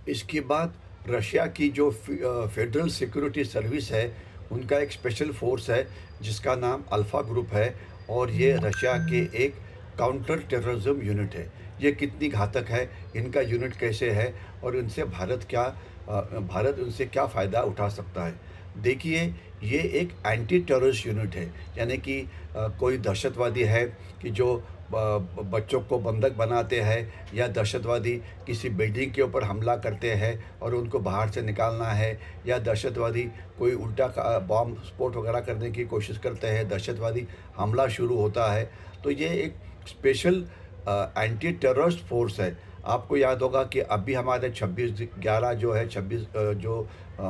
इसके बाद रशिया की जो फेडरल सिक्योरिटी सर्विस है, उनका एक स्पेशल फोर्स है जिसका नाम अल्फा ग्रुप है और ये रशिया के एक काउंटर टेररिज्म यूनिट है। ये कितनी घातक है, इनका यूनिट कैसे है और इनसे भारत उनसे क्या फ़ायदा उठा सकता है। देखिए, ये एक एंटी टेररिस्ट यूनिट है, यानी कि कोई दहशतवादी है कि जो बच्चों को बंधक बनाते हैं या दहशतवादी किसी बिल्डिंग के ऊपर हमला करते हैं और उनको बाहर से निकालना है, या दहशतवादी कोई उल्टा बॉम्ब स्फोट वगैरह करने की कोशिश करते हैं, दहशतवादी हमला शुरू होता है, तो ये एक स्पेशल एंटी टेररिस्ट फोर्स है। आपको याद होगा कि अभी हमारे 26/11 जो है,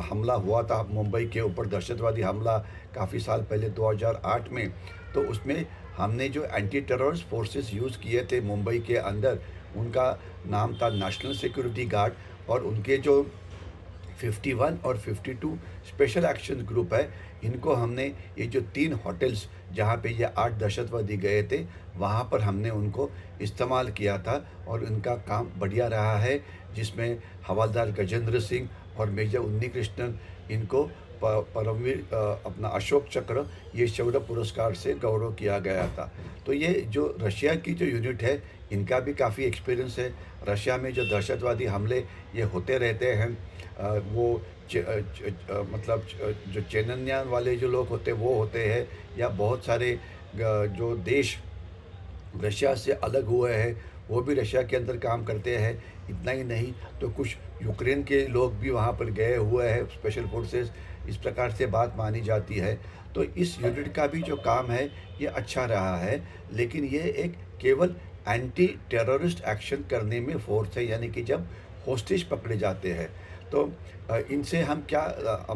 हमला हुआ था मुंबई के ऊपर, दहशतवादी हमला काफ़ी साल पहले 2008 में, तो उसमें हमने जो एंटी टेररिस्ट फोर्सेस यूज़ किए थे मुंबई के अंदर, उनका नाम था नेशनल सिक्योरिटी गार्ड। और उनके जो 51 और 52 स्पेशल एक्शन ग्रुप है, इनको हमने ये जो 3 होटल्स जहाँ पे ये 8 दहशतवादी गए थे, वहाँ पर हमने उनको इस्तेमाल किया था और इनका काम बढ़िया रहा है, जिसमें हवलदार गजेंद्र सिंह और मेजर उन्नी कृष्णन, इनको परमवीर अपना अशोक चक्र, ये शौर्य पुरस्कार से गौरव किया गया था। तो ये जो रशिया की जो यूनिट है, इनका भी काफ़ी एक्सपीरियंस है। रशिया में जो दहशतवादी हमले ये होते रहते हैं, वो जो चेनन्यान वाले जो लोग होते हैं वो होते हैं, या बहुत सारे जो देश रशिया से अलग हुए हैं, वो भी रशिया के अंदर काम करते हैं। इतना ही नहीं, तो कुछ यूक्रेन के लोग भी वहाँ पर गए हुए हैं, स्पेशल फोर्सेस, इस प्रकार से बात मानी जाती है। तो इस यूनिट का भी जो काम है, ये अच्छा रहा है, लेकिन ये एक केवल एंटी टेररिस्ट एक्शन करने में फ़ोर्स है, यानी कि जब होस्टेज पकड़े जाते हैं। तो इनसे हम क्या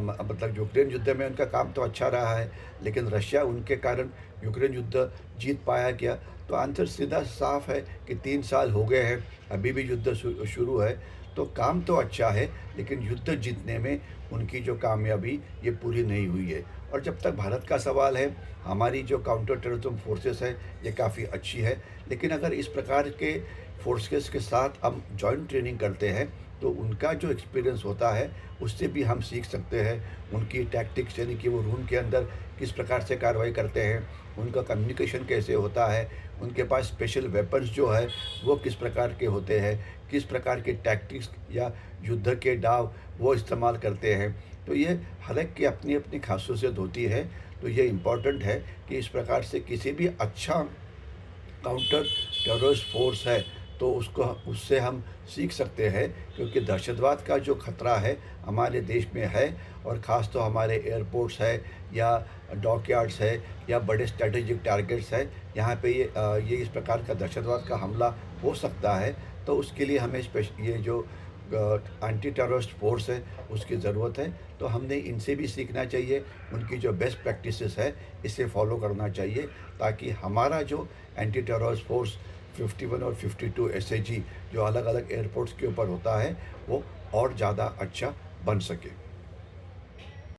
मतलब यूक्रेन युद्ध में उनका काम तो अच्छा रहा है, लेकिन रशिया उनके कारण यूक्रेन युद्ध जीत पाया क्या? तो आंसर सीधा साफ है कि 3 साल हो गए हैं, अभी भी युद्ध शुरू है। तो काम तो अच्छा है, लेकिन युद्ध जीतने में उनकी जो कामयाबी ये पूरी नहीं हुई है। और जब तक भारत का सवाल है, हमारी जो काउंटर टेररिज्म फोर्सेस है, ये काफ़ी अच्छी है। लेकिन अगर इस प्रकार के फोर्सेस के साथ हम जॉइंट ट्रेनिंग करते हैं, तो उनका जो एक्सपीरियंस होता है, उससे भी हम सीख सकते हैं। उनकी टैक्टिक्स, यानी कि वो रूम के अंदर किस प्रकार से कार्रवाई करते हैं, उनका कम्युनिकेशन कैसे होता है, उनके पास स्पेशल वेपन्स जो है वो किस प्रकार के होते हैं, किस प्रकार के टैक्टिक्स या युद्ध के डाव वो इस्तेमाल करते हैं। तो ये हर एक की अपनी अपनी खासियत होती है। तो ये इम्पोर्टेंट है कि इस प्रकार से किसी भी अच्छा काउंटर टेररिस्ट फोर्स है, तो उसको उससे हम सीख सकते हैं, क्योंकि दहशतवाद का जो खतरा है हमारे देश में है, और ख़ास तो हमारे एयरपोर्ट्स है या डॉकयार्ड्स है या बड़े स्ट्रेटेजिक टारगेट्स है, यहाँ पे ये इस प्रकार का दहशतवाद का हमला हो सकता है। तो उसके लिए हमें ये जो एंटी टेररिस्ट फोर्स है, उसकी ज़रूरत है। तो हमने इनसे भी सीखना चाहिए, उनकी जो बेस्ट प्रैक्टिसेस है, इसे फॉलो करना चाहिए, ताकि हमारा जो एंटी टेररिस्ट फोर्स 51 और 52 एसएजी जो अलग-अलग एयरपोर्ट्स के ऊपर होता है, वो और ज़्यादा अच्छा बन सके।